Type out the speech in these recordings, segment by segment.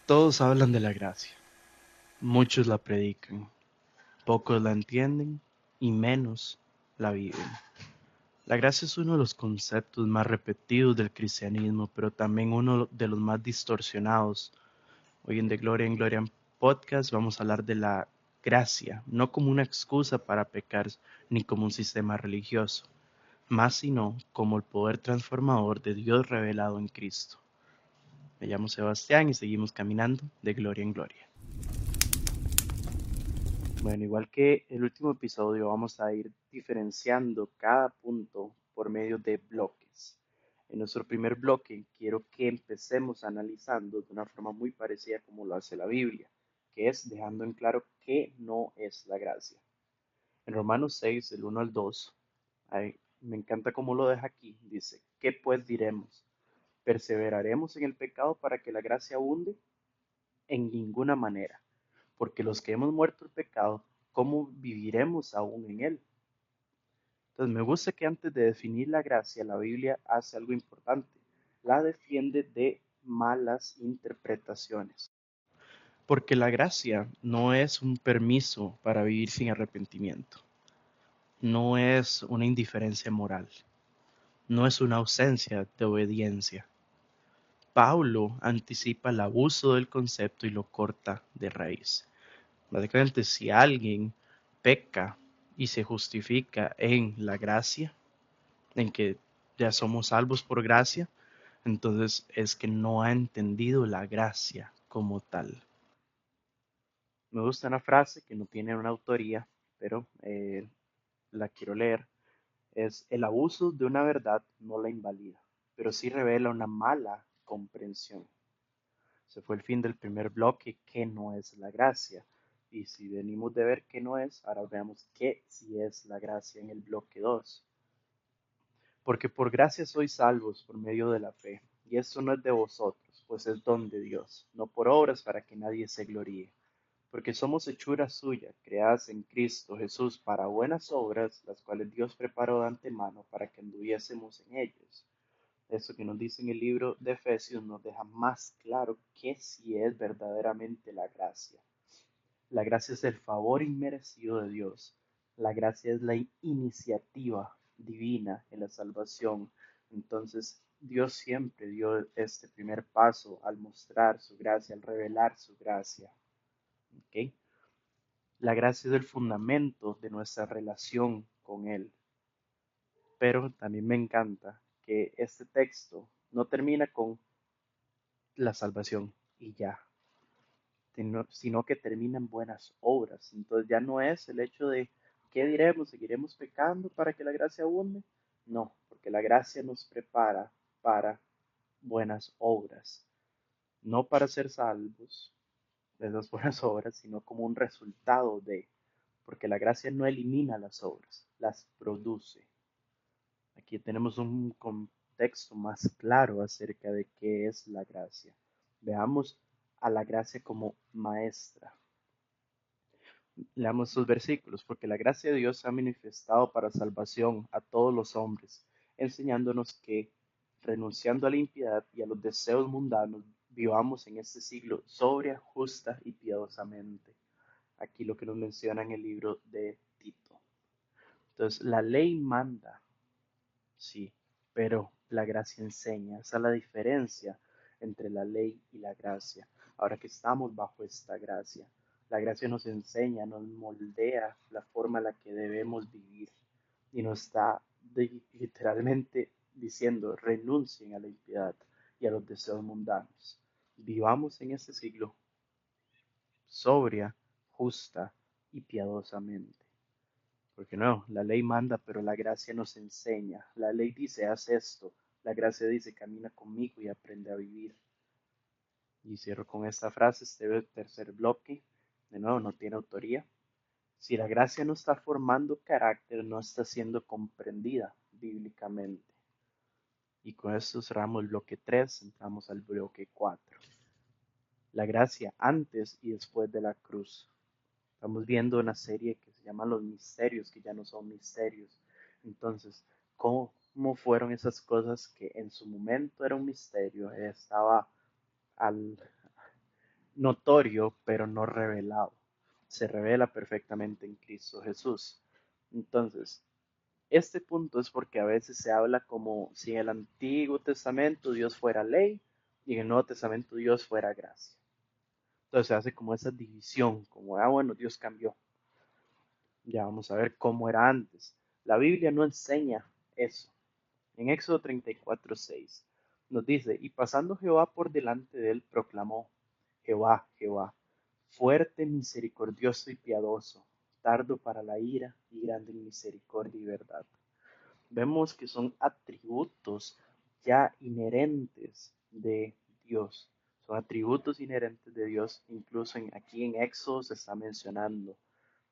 Todos hablan de la gracia, muchos la predican, pocos la entienden y menos la viven. La gracia es uno de los conceptos más repetidos del cristianismo, pero también uno de los más distorsionados. Hoy en De Gloria en Gloria Podcast vamos a hablar de la gracia, no como una excusa para pecar ni como un sistema religioso, más sino como el poder transformador de Dios revelado en Cristo. Me llamo Sebastián y seguimos caminando de gloria en gloria. Bueno, igual que el último episodio, vamos a ir diferenciando cada punto por medio de bloques. En nuestro primer bloque, quiero que empecemos analizando de una forma muy parecida como lo hace la Biblia, que es dejando en claro qué no es la gracia. En Romanos 6, del 1 al 2, me encanta cómo lo deja aquí. Dice, ¿qué pues diremos? ¿Perseveraremos en el pecado para que la gracia abunde? En ninguna manera, porque los que hemos muerto el pecado, ¿cómo viviremos aún en él? Entonces me gusta que antes de definir la gracia, la Biblia hace algo importante. La defiende de malas interpretaciones. Porque la gracia no es un permiso para vivir sin arrepentimiento. No es una indiferencia moral. No es una ausencia de obediencia. Pablo anticipa el abuso del concepto y lo corta de raíz. Básicamente, si alguien peca y se justifica en la gracia, en que ya somos salvos por gracia, entonces es que no ha entendido la gracia como tal. Me gusta una frase que no tiene una autoría, pero la quiero leer. Es, el abuso de una verdad no la invalida, pero sí revela una mala comprensión. Se fue el fin del primer bloque, que no es la gracia. Y si venimos de ver qué no es, ahora veamos qué sí es la gracia en el bloque 2. Porque por gracia sois salvos por medio de la fe, y esto no es de vosotros, pues es don de Dios, no por obras para que nadie se gloríe. Porque somos hechura suya, creadas en Cristo Jesús para buenas obras, las cuales Dios preparó de antemano para que anduviésemos en ellas. Eso que nos dice en el libro de Efesios nos deja más claro que sí es verdaderamente la gracia. La gracia es el favor inmerecido de Dios. La gracia es la iniciativa divina en la salvación. Entonces, Dios siempre dio este primer paso al mostrar su gracia, al revelar su gracia. ¿Okay? La gracia es el fundamento de nuestra relación con Él. Pero también me encanta que este texto no termina con la salvación y ya, sino que termina en buenas obras. Entonces ya no es el hecho de ¿qué diremos? ¿Seguiremos pecando para que la gracia abunde? No, porque la gracia nos prepara para buenas obras, no para ser salvos de esas buenas obras, sino como un resultado de, porque la gracia no elimina las obras, las produce. Aquí tenemos un contexto más claro acerca de qué es la gracia. Veamos a la gracia como maestra. Leamos sus versículos, porque la gracia de Dios se ha manifestado para salvación a todos los hombres, enseñándonos que, renunciando a la impiedad y a los deseos mundanos, vivamos en este siglo sobria, justa y piadosamente. Aquí lo que nos menciona en el libro de Tito. Entonces, la ley manda, sí, pero la gracia enseña. Esa es la diferencia entre la ley y la gracia. Ahora que estamos bajo esta gracia, la gracia nos enseña, nos moldea la forma en la que debemos vivir y nos está literalmente diciendo renuncien a la impiedad y a los deseos mundanos. Vivamos en este siglo sobria, justa y piadosamente. Porque no, la ley manda, pero la gracia nos enseña. La ley dice, haz esto. La gracia dice, camina conmigo y aprende a vivir. Y cierro con esta frase, este tercer bloque. De nuevo, no tiene autoría. Si la gracia no está formando carácter, no está siendo comprendida bíblicamente. Y con esto cerramos el bloque 3, entramos al bloque 4. La gracia antes y después de la cruz. Estamos viendo una serie que se llama Los Misterios, que ya no son misterios. Entonces, ¿cómo fueron esas cosas que en su momento era un misterio? Estaba al, notorio, pero no revelado. Se revela perfectamente en Cristo Jesús. Entonces, este punto es porque a veces se habla como si en el Antiguo Testamento Dios fuera ley y en el Nuevo Testamento Dios fuera gracia. Entonces se hace como esa división, como, bueno, Dios cambió. Ya vamos a ver cómo era antes. La Biblia no enseña eso. En Éxodo 34:6 nos dice, y pasando Jehová por delante de él, proclamó, Jehová, Jehová, fuerte, misericordioso y piadoso, tardo para la ira y grande en misericordia y verdad. Vemos que son atributos ya inherentes de Dios. Son atributos inherentes de Dios, incluso aquí en Éxodo se está mencionando.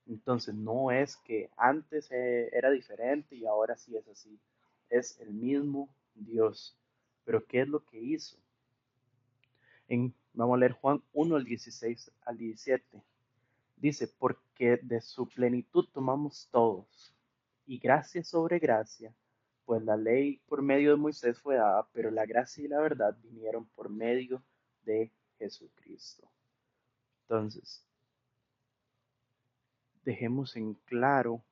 Entonces no es que antes era diferente y ahora sí es así. Es el mismo Dios. Pero ¿qué es lo que hizo? Vamos a leer Juan 1, al 16 al 17. Dice, porque de su plenitud tomamos todos, y gracia sobre gracia, pues la ley por medio de Moisés fue dada, pero la gracia y la verdad vinieron por medio de Jesucristo. Entonces, dejemos en claro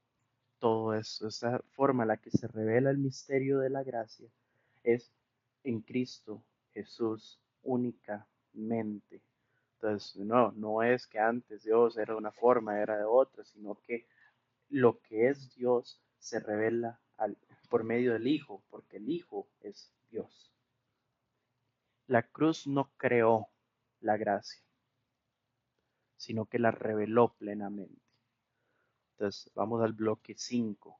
todo eso, esa forma en la que se revela el misterio de la gracia es en Cristo Jesús únicamente. Entonces, no es que antes Dios era de una forma, era de otra, sino que lo que es Dios se revela por medio del Hijo, porque el Hijo es Dios. La cruz no creó la gracia, sino que la reveló plenamente. Entonces, vamos al bloque 5.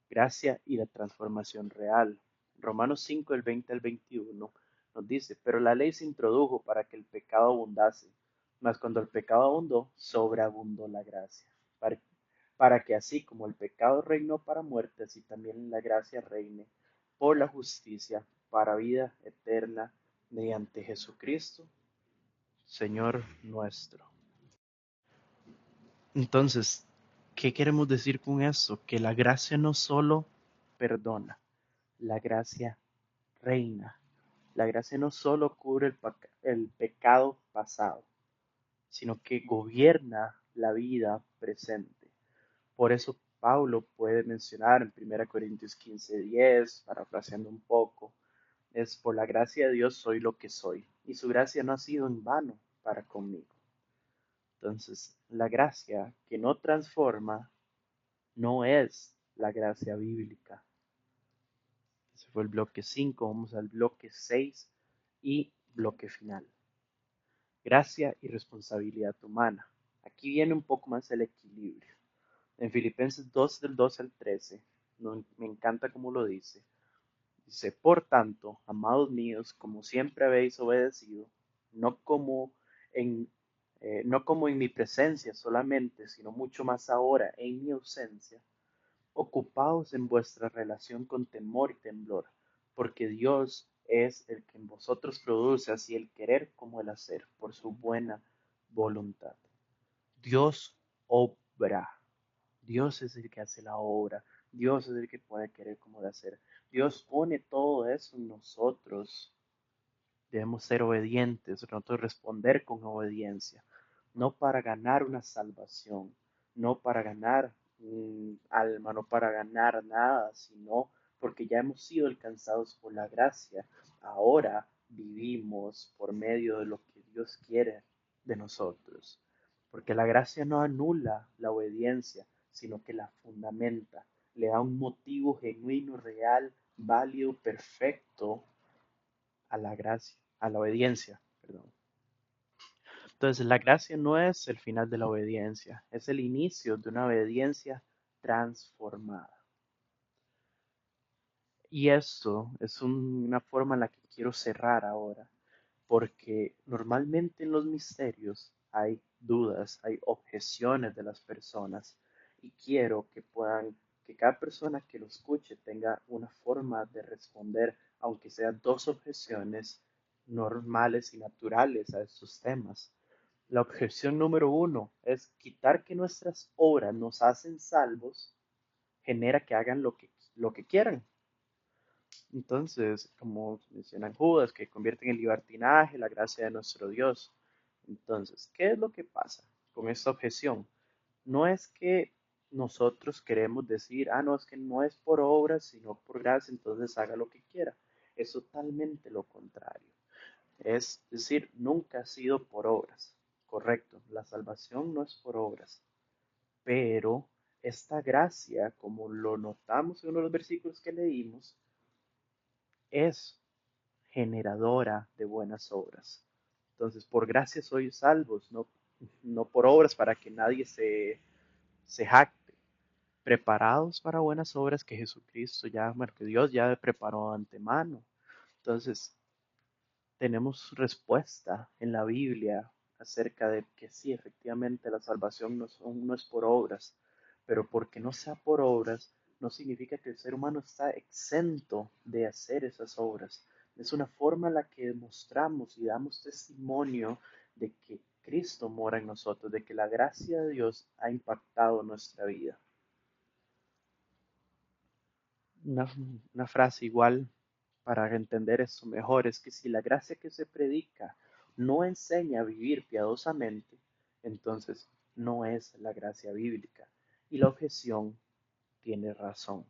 Gracia y la transformación real. Romanos 5, el 20 al 21 nos dice, pero la ley se introdujo para que el pecado abundase, mas cuando el pecado abundó, sobreabundó la gracia, para que así como el pecado reinó para muerte, así también la gracia reine por la justicia para vida eterna mediante Jesucristo, Señor nuestro. Entonces, ¿qué queremos decir con eso? Que la gracia no solo perdona, la gracia reina. La gracia no solo cubre el pecado pasado, sino que gobierna la vida presente. Por eso Pablo puede mencionar en 1 Corintios 15:10, parafraseando un poco, es por la gracia de Dios soy lo que soy, y su gracia no ha sido en vano para conmigo. Entonces, la gracia que no transforma no es la gracia bíblica. Ese fue el bloque 5, vamos al bloque 6 y bloque final. Gracia y responsabilidad humana. Aquí viene un poco más el equilibrio. En Filipenses 2 del 12 al 13, me encanta cómo lo dice. Dice, por tanto, amados míos, como siempre habéis obedecido, no como en, no como en mi presencia solamente, sino mucho más ahora en mi ausencia, ocupaos en vuestra relación con temor y temblor, porque Dios es el que en vosotros produce así el querer como el hacer, por su buena voluntad. Dios obra. Dios es el que hace la obra. Dios es el que puede querer como de hacer. Dios pone todo eso en nosotros. Debemos ser obedientes, nosotros responder con obediencia, no para ganar una salvación, no para ganar un alma, no para ganar nada, sino porque ya hemos sido alcanzados por la gracia. Ahora vivimos por medio de lo que Dios quiere de nosotros, porque la gracia no anula la obediencia, sino que la fundamenta, le da un motivo genuino, real, válido, perfecto a la gracia, a la obediencia, perdón. Entonces, la gracia no es el final de la obediencia, es el inicio de una obediencia transformada. Y esto es una forma en la que quiero cerrar ahora, porque normalmente en los misterios hay dudas, hay objeciones de las personas y quiero que cada persona que lo escuche tenga una forma de responder, aunque sean dos objeciones normales y naturales a estos temas. La objeción número uno es quitar que nuestras obras nos hacen salvos, genera que hagan lo que quieran. Entonces, como mencionan Judas, que convierten en libertinaje la gracia de nuestro Dios. Entonces, ¿qué es lo que pasa con esta objeción? No es que nosotros queremos decir, no, es que no es por obras, sino por gracia, entonces haga lo que quiera. Es totalmente lo contrario. Es decir, nunca ha sido por obras. Correcto, la salvación no es por obras, pero esta gracia, como lo notamos en uno de los versículos que leímos, es generadora de buenas obras. Entonces, por gracia sois salvos, no por obras para que nadie se jacte. Preparados para buenas obras que Jesucristo ya, bueno, que Dios ya preparó de antemano. Entonces, tenemos respuesta en la Biblia acerca de que sí, efectivamente la salvación no es por obras, pero porque no sea por obras, no significa que el ser humano está exento de hacer esas obras. Es una forma en la que demostramos y damos testimonio de que Cristo mora en nosotros, de que la gracia de Dios ha impactado nuestra vida. Una, una frase igual para entender esto mejor es que si la gracia que se predica no enseña a vivir piadosamente, entonces no es la gracia bíblica. Y la objeción tiene razón.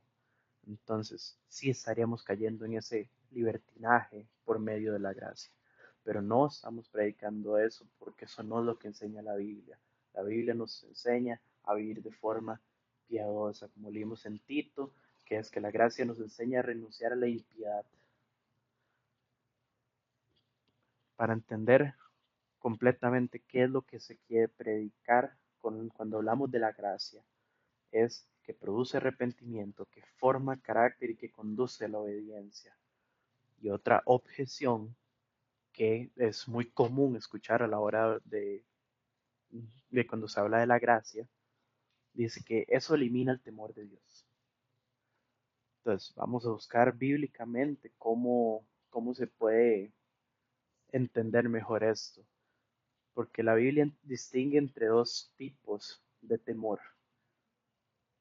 Entonces sí estaríamos cayendo en ese libertinaje por medio de la gracia. Pero no estamos predicando eso porque eso no es lo que enseña la Biblia. La Biblia nos enseña a vivir de forma piadosa, como leímos en Tito, que es que la gracia nos enseña a renunciar a la impiedad. Para entender completamente qué es lo que se quiere predicar cuando hablamos de la gracia, es que produce arrepentimiento, que forma carácter y que conduce a la obediencia. Y otra objeción que es muy común escuchar a la hora de cuando se habla de la gracia, dice que eso elimina el temor de Dios. Entonces, vamos a buscar bíblicamente cómo se puede entender mejor esto, porque la Biblia distingue entre dos tipos de temor.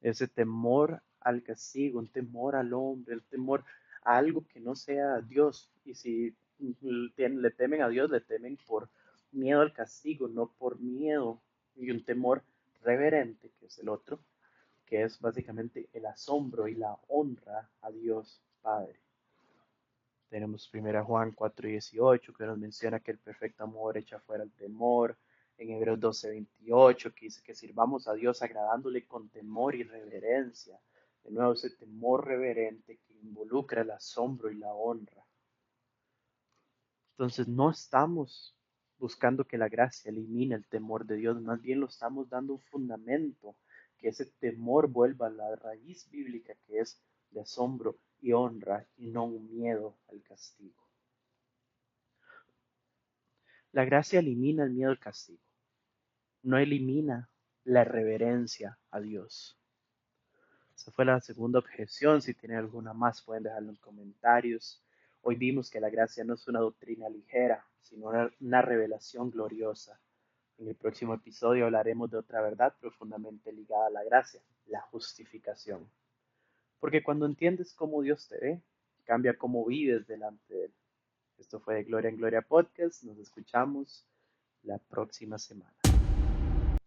Ese temor al castigo, un temor al hombre, el temor a algo que no sea Dios. Y si le temen a Dios, le temen por miedo al castigo, no por miedo. Y un temor reverente, que es el otro, que es básicamente el asombro y la honra a Dios Padre. Tenemos 1 Juan 4:18 que nos menciona que el perfecto amor echa fuera el temor. En Hebreos 12:28 que dice que sirvamos a Dios agradándole con temor y reverencia. De nuevo ese temor reverente que involucra el asombro y la honra. Entonces no estamos buscando que la gracia elimine el temor de Dios, más bien lo estamos dando un fundamento, que ese temor vuelva a la raíz bíblica que es de asombro y honra y no un miedo al castigo. La gracia elimina el miedo al castigo, no elimina la reverencia a Dios. Esa fue la segunda objeción. Si tienen alguna más, pueden dejarlo en comentarios. Hoy vimos que la gracia no es una doctrina ligera, sino una revelación gloriosa. En el próximo episodio hablaremos de otra verdad profundamente ligada a la gracia, la justificación. Porque cuando entiendes cómo Dios te ve, cambia cómo vives delante de Él. Esto fue de Gloria en Gloria Podcast. Nos escuchamos la próxima semana.